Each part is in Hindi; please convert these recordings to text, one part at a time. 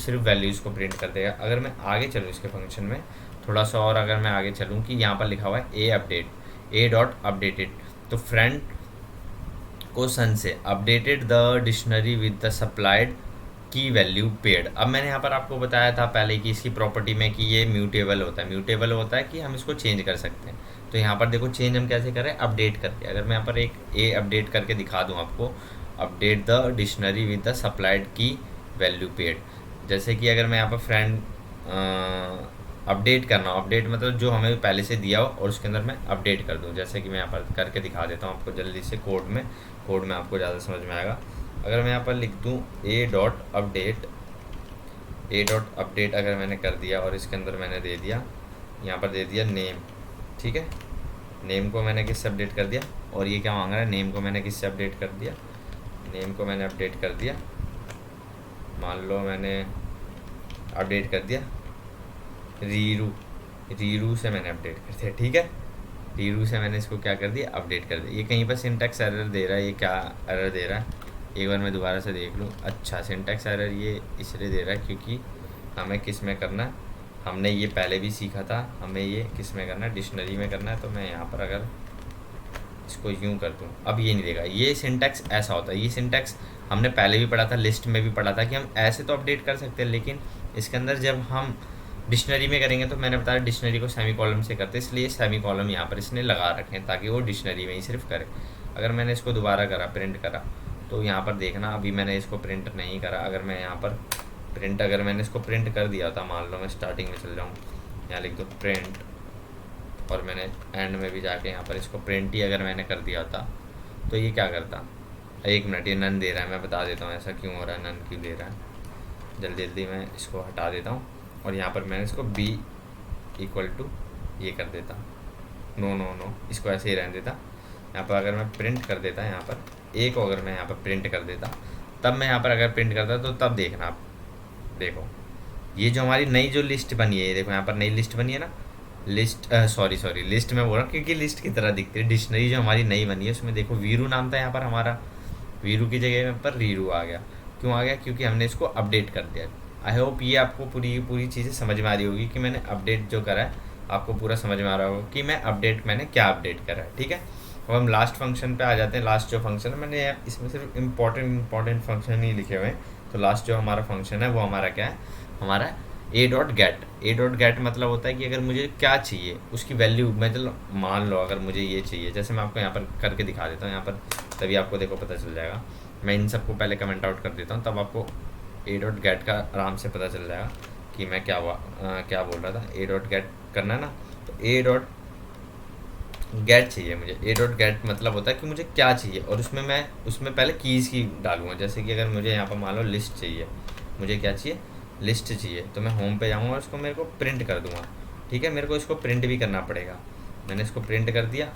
सिर्फ वैल्यूज़ को प्रिंट कर देगा। अगर मैं आगे चलूँ इसके फंक्शन में थोड़ा सा और, अगर मैं आगे चलूँ कि यहाँ पर लिखा हुआ है ए अपडेट, ए डॉट अपडेटेड, तो फ्रेंड को सन से updated the dictionary with the supplied की वैल्यू पेड। अब मैंने यहाँ पर आपको बताया था पहले कि इसकी प्रॉपर्टी में कि ये म्यूटेबल होता है। म्यूटेबल होता है कि हम इसको चेंज कर सकते हैं। तो यहाँ पर देखो चेंज हम कैसे करें, अपडेट करके। अगर मैं यहाँ पर एक ए अपडेट करके दिखा दूँ आपको, update the dictionary with the supplied की वैल्यू पेड। जैसे कि अगर मैं यहाँ पर फ्रेंड अपडेट करना हो, अपडेट मतलब जो हमें पहले से दिया हो और उसके अंदर मैं अपडेट कर दूँ। जैसे कि मैं यहाँ पर करके दिखा देता हूँ आपको जल्दी से कोड में आपको ज़्यादा समझ में आएगा। अगर मैं यहाँ पर लिख दूँ ए डॉट अपडेट अगर मैंने कर दिया और इसके अंदर मैंने दे दिया, यहाँ पर दे दिया नेम, ठीक है। नेम को मैंने किससे अपडेट कर दिया, और ये क्या मांग रहा है, नेम को मैंने किससे अपडेट कर दिया, नेम को मैंने अपडेट कर दिया, मान लो मैंने अपडेट कर दिया रीरू से मैंने अपडेट कर दिया, ठीक है। रीरू से मैंने इसको क्या कर दिया, अपडेट कर दिया। ये कहीं पर सिंटैक्स एरर दे रहा है, ये क्या एरर दे रहा है, एक बार मैं दोबारा से देख लूँ। अच्छा, सिंटैक्स एरर ये इसलिए दे रहा है क्योंकि हमें किस में करना है, हमने ये पहले भी सीखा था, हमें ये किस में करना है, डिक्शनरी में करना है। तो मैं यहाँ पर अगर इसको यूँ कर दूँ, अब ये नहीं देगा। ये सिंटैक्स ऐसा होता है, ये सिंटैक्स हमने पहले भी पढ़ा था, लिस्ट में भी पढ़ा था कि हम ऐसे तो अपडेट कर सकते हैं, लेकिन इसके अंदर जब हम डिक्शनरी में करेंगे तो मैंने बताया डिक्शनरी को सेमी कॉलम से करते, इसलिए सेमी कॉलम यहाँ पर इसने लगा रखे हैं ताकि वो डिक्शनरी में ही सिर्फ करे। अगर मैंने इसको दोबारा करा, प्रिंट करा, तो यहाँ पर देखना अभी मैंने इसको प्रिंट नहीं करा। अगर मैं यहाँ पर प्रिंट, अगर मैंने इसको प्रिंट कर दिया था, मान लो मैं स्टार्टिंग में चल जाऊँ, यहाँ लिख दो प्रिंट, और मैंने एंड में भी जाके यहाँ पर इसको प्रिंट ही अगर मैंने कर दिया था, तो ये क्या करता, एक मिनट, ये नन दे रहा है, मैं बता देता हूँ ऐसा क्यों हो रहा है, नन क्यों दे रहा है। जल्दी जल्दी मैं इसको हटा देता हूँ और यहाँ पर मैंने इसको बी इक्वल टू ये कर देता, नो, इसको ऐसे ही रहने देता। यहाँ पर अगर मैं प्रिंट कर देता, यहाँ पर ए को अगर मैं यहाँ पर प्रिंट कर देता, तब मैं यहाँ पर अगर प्रिंट करता तो तब देखना आप, देखो ये जो हमारी नई जो लिस्ट बनी है, देखो यहाँ पर नई लिस्ट बनी है ना, लिस्ट सॉरी लिस्ट में बोल रहा हूँ क्योंकि लिस्ट की तरह दिखती है। डिक्शनरी जो हमारी नई बनी है उसमें देखो वीरू नाम था यहाँ पर हमारा, वीरू की जगह पर रीरू आ गया। क्यों आ गया, क्योंकि हमने इसको अपडेट कर दिया। आई होप ये आपको पूरी चीज़ें समझ में आ रही होगी कि मैंने अपडेट जो करा है, आपको पूरा समझ में आ रहा होगा कि मैंने क्या अपडेट करा है, ठीक है। अब हम लास्ट फंक्शन पे आ जाते हैं। लास्ट जो फंक्शन है, मैंने इसमें सिर्फ इम्पॉर्टेंट फंक्शन ही लिखे हुए हैं। तो लास्ट जो हमारा फंक्शन है वो हमारा क्या है, हमारा ए डॉट गेट मतलब होता है कि अगर मुझे क्या चाहिए उसकी वैल्यू, मैं चलो मान लो अगर मुझे ये चाहिए, जैसे मैं आपको यहाँ पर करके दिखा देता हूँ यहाँ पर, तभी आपको देखो पता चल जाएगा। मैं इन सबको पहले कमेंट आउट कर देता हूँ, तब आपको ए डॉट गेट का आराम से पता चल जाएगा कि मैं क्या बोल रहा था। ए डॉट गेट करना है ना, तो ए डॉट गेट चाहिए मुझे। ए डॉट गेट मतलब होता है कि मुझे क्या चाहिए, और उसमें पहले कीज़ की डालूंगा। जैसे कि अगर मुझे यहाँ पर मान लो लिस्ट चाहिए, मुझे क्या चाहिए, लिस्ट चाहिए, तो मैं होम पे जाऊँगा और इसको मेरे को प्रिंट कर दूँगा, ठीक है। मेरे को इसको प्रिंट भी करना पड़ेगा, मैंने इसको प्रिंट कर दिया।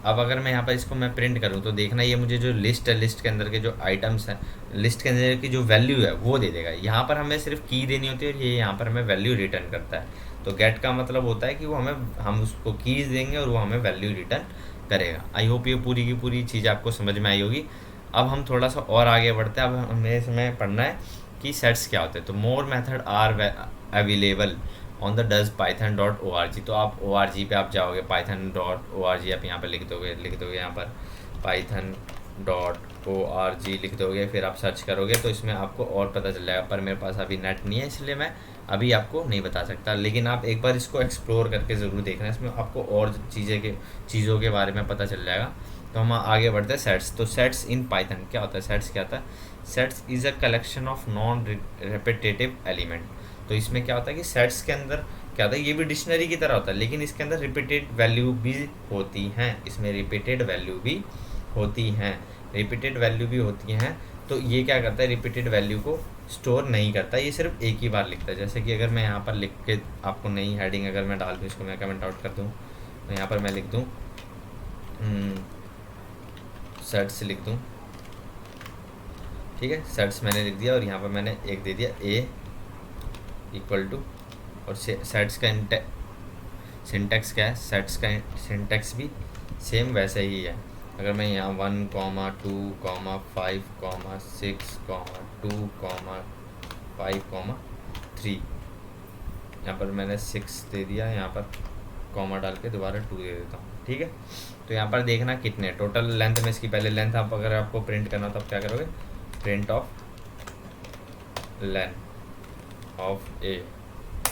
अब अगर मैं यहाँ पर इसको मैं प्रिंट करूँ तो देखना ये मुझे जो लिस्ट है, लिस्ट के अंदर के जो आइटम्स हैं, लिस्ट के अंदर की जो वैल्यू है वो दे देगा। यहाँ पर हमें सिर्फ की देनी होती है और ये यहाँ पर हमें वैल्यू रिटर्न करता है। तो गेट का मतलब होता है कि हम उसको कीज़ देंगे और वो हमें वैल्यू रिटर्न करेगा। आई होप ये पूरी की पूरी चीज़ आपको समझ में आई होगी। अब हम थोड़ा सा और आगे बढ़ते हैं। अब हमें इसमें पढ़ना है कि सेट्स क्या होते हैं। तो more method are available on the docs python.org। तो आप org पे आप जाओगे, python.org आप यहाँ पर लिख दोगे यहाँ पर python.org लिख दोगे, फिर आप सर्च करोगे तो इसमें आपको और पता चल जाएगा। पर मेरे पास अभी नेट नहीं है, इसलिए मैं अभी आपको नहीं बता सकता, लेकिन आप एक बार इसको एक्सप्लोर करके ज़रूर देखना, इसमें आपको और चीज़ों के बारे में पता चल जाएगा। तो हम आगे बढ़ते हैं। सेट्स, तो सेट्स इन पाइथन क्या होता है, सेट्स क्या होता है, sets is a collection of non repetitive element. तो इसमें क्या होता है कि सेट्स के अंदर क्या होता है, ये भी डिक्शनरी की तरह होता है, लेकिन इसके अंदर रिपीटेड वैल्यू भी होती हैं, इसमें रिपीटेड वैल्यू भी होती हैं। तो ये क्या करता है, रिपीटेड वैल्यू को स्टोर नहीं करता, ये सिर्फ एक ही बार लिखता है। जैसे कि अगर मैं यहाँ पर लिख के आपको नई हेडिंग अगर मैं डाल दूँ, इसको मैं कमेंट आउट कर दूँ, तो यहाँ पर मैं लिख दूँ सेट्स लिख दूँ, ठीक है। सेट्स मैंने लिख दिया और यहाँ पर मैंने एक दे दिया ए इक्वल टू, और सेट्स का सिंटैक्स क्या है, सेट्स का सिंटैक्स भी सेम वैसे ही है। अगर मैं यहाँ 1, 2, 5, 6, 2, 5, 3, यहाँ पर मैंने 6 दे दिया, यहाँ पर कॉमा डाल के दोबारा 2 दे देता हूँ, ठीक है। तो यहाँ पर देखना कितने टोटल लेंथ में, इसकी पहले लेंथ आप अगर आपको प्रिंट करना हो तो आप क्या करोगे, प्रिंट ऑफ लेंथ ऑफ ए,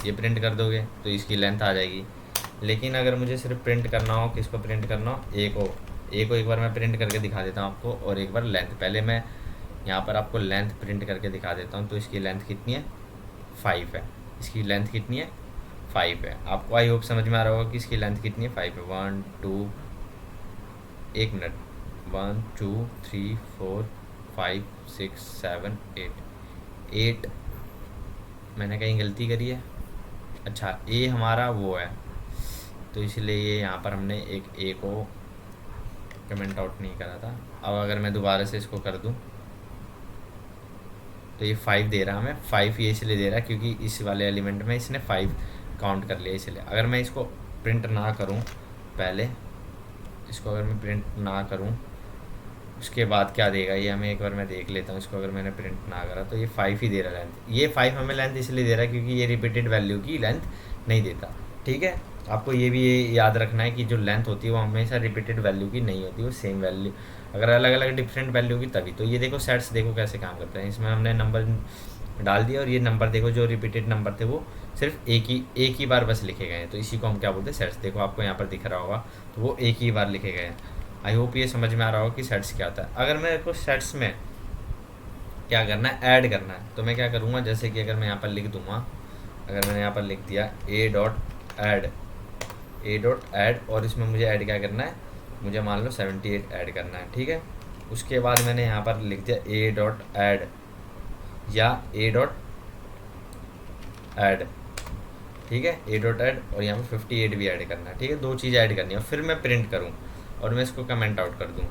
ये प्रिंट कर दोगे तो इसकी लेंथ आ जाएगी। लेकिन अगर मुझे सिर्फ प्रिंट करना हो, किसको प्रिंट करना हो, ए को एक बार मैं प्रिंट करके दिखा देता हूँ आपको, और एक बार लेंथ। पहले मैं यहाँ पर आपको लेंथ प्रिंट करके दिखा देता हूँ। तो इसकी लेंथ कितनी है, 5 है। इसकी लेंथ कितनी है, 5 है। आपको आई होप समझ में आ रहा होगा कि इसकी लेंथ कितनी है, 5 है। 1 2 1 मिनट, 1 2 3 4 5 6 7 8 मैंने कहीं गलती करी है, अच्छा ए हमारा वो है, तो इसलिए ये यहाँ पर हमने एक ए को कमेंट आउट नहीं करा था। अब अगर मैं दोबारा से इसको कर दूँ तो ये 5 दे रहा हमें। 5 ये इसलिए दे रहा है क्योंकि इस वाले एलिमेंट में इसने 5 काउंट कर लिया, इसलिए। अगर मैं इसको प्रिंट ना करूँ, पहले इसको अगर मैं प्रिंट ना करूँ, उसके बाद क्या देगा ये हमें एक बार मैं देख लेता हूँ। इसको अगर मैंने प्रिंट ना करा तो ये 5 ही दे रहा है लेंथ। ये 5 हमें लेंथ इसलिए दे रहा है क्योंकि ये रिपीटेड वैल्यू की लेंथ नहीं देता, ठीक है। आपको ये भी ये याद रखना है कि जो लेंथ होती है वो हमेशा रिपीटेड वैल्यू की नहीं होती, वो सेम वैल्यू, अगर अलग अलग डिफरेंट वैल्यू की तभी। तो ये देखो सेट्स देखो कैसे काम करते हैं। इसमें हमने नंबर डाल दिया और ये नंबर देखो जो रिपीटेड नंबर थे वो सिर्फ एक ही बार बस लिखे गए हैं, तो इसी को हम क्या बोलते हैं, सेट्स। देखो आपको यहाँ पर दिख रहा होगा, तो वो एक ही बार लिखे गए हैं। आई होप ये समझ में आ रहा हो कि सेट्स क्या होता है। अगर मेरे को सेट्स में क्या करना है, ऐड करना है, तो मैं क्या करूँगा, जैसे कि अगर मैं यहाँ पर लिख दूँगा, अगर मैंने यहाँ पर लिख दिया ए डॉट ऐड और इसमें मुझे ऐड क्या करना है, मुझे मान लो 78 ऐड करना है, ठीक है। उसके बाद मैंने यहाँ पर लिख दिया ए डॉट ऐड या ए डॉट ऐड, ठीक है, ए डॉट ऐड, और यहाँ पर 58 भी ऐड करना है, ठीक है। 2 चीज़ ऐड करनी है। फिर मैं प्रिंट करूँ और मैं इसको कमेंट आउट कर दूँ,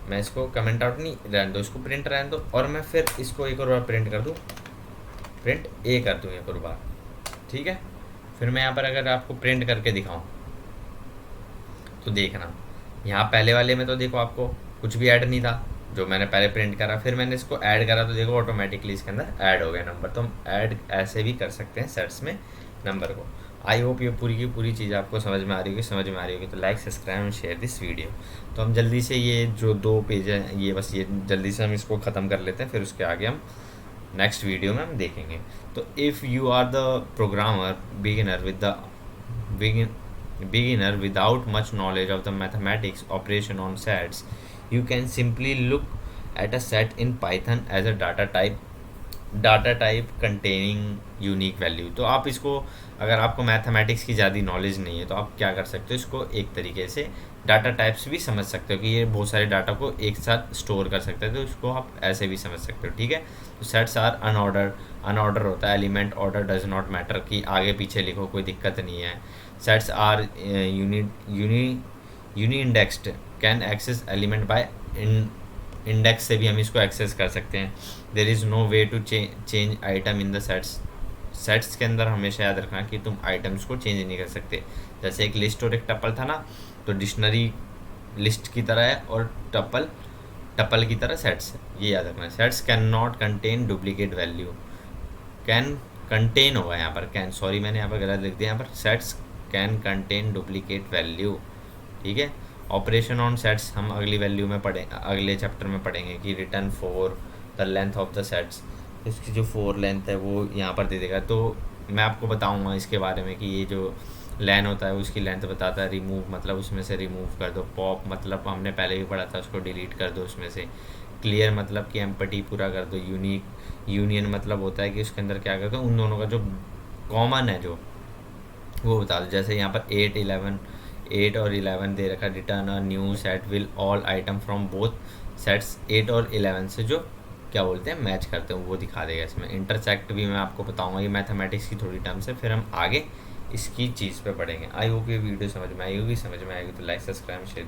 मैं इसको कमेंट आउट नहीं रहने दो, इसको प्रिंट रहने दो, और मैं फिर इसको एक और बार प्रिंट कर दूँ, प्रिंट ए कर दूँ एक और बार, ठीक है। फिर मैं यहाँ पर अगर आपको प्रिंट करके दिखाऊँ तो देखना, यहाँ पहले वाले में तो देखो आपको कुछ भी ऐड नहीं था, जो मैंने पहले प्रिंट करा, फिर मैंने इसको ऐड करा तो देखो ऑटोमेटिकली इसके अंदर ऐड हो गया नंबर। तो हम ऐड ऐसे भी कर सकते हैं सेट्स में नंबर को। आई होप ये पूरी की पूरी चीज़ आपको समझ में आ रही होगी, तो like subscribe and share this video. तो हम जल्दी से ये जो 2 पेज है ये बस ये जल्दी से हम इसको ख़त्म कर लेते हैं, फिर उसके आगे हम नेक्स्ट वीडियो में हम देखेंगे। तो if you are the programmer beginner without much knowledge of the mathematics operation on sets, you can simply look at a set in Python as a data type containing unique value। तो आप इसको, अगर आपको मैथमेटिक्स की ज़्यादा नॉलेज नहीं है तो आप क्या कर सकते हो, इसको एक तरीके से डाटा टाइप्स भी समझ सकते हो कि ये बहुत सारे डाटा को एक साथ स्टोर कर सकते हैं, तो इसको आप ऐसे भी समझ सकते हो, ठीक है। तो सेट्स आर अनऑर्डर होता है, element order does not matter, कि आगे पीछे लिखो कोई दिक्कत नहीं है। Sets are unindexed, can access element by index से भी हम इसको एक्सेस कर सकते हैं। There is no way to change item in the sets के अंदर हमेशा याद रखना कि तुम आइटम्स को चेंज नहीं कर सकते। जैसे एक लिस्ट और एक टपल था ना, तो डिक्शनरी लिस्ट की तरह है और टपल की तरह सेट्स है, ये याद रखना है। Sets can not contain duplicate value, can contain होगा यहाँ पर, कैन, सॉरी मैंने यहाँ पर गलत लिख दिया, यहाँ पर sets can contain duplicate value, ठीक है। ऑपरेशन ऑन सेट्स हम अगली वैल्यू में अगले चैप्टर में पढ़ेंगे कि return 4 the length of the sets, इसकी जो 4 लेंथ है वो यहाँ पर दे देगा। तो मैं आपको बताऊँगा इसके बारे में कि ये जो लेन होता है उसकी लेंथ बताता है। रिमूव मतलब उसमें से रिमूव कर दो, पॉप मतलब हमने पहले भी पढ़ा था, उसको डिलीट कर दो उसमें से। क्लियर मतलब कि एम्पटी पूरा कर दो। यूनियन मतलब होता है कि उसके अंदर क्या कर दो, उन दोनों का जो कॉमन है जो वो बता दो। जैसे यहाँ पर 8 और 11 दे रखा, return a new set will all item from both sets 8 और 11 से जो क्या बोलते हैं मैच करते हैं वो दिखा देगा इसमें। इंटरसेक्ट भी मैं आपको बताऊंगा, ये मैथमेटिक्स की थोड़ी टर्म्स है, फिर हम आगे इसकी चीज़ पे पढ़ेंगे। आई होप ये वीडियो समझ में आएगी तो लाइक सब्सक्राइब शेयर।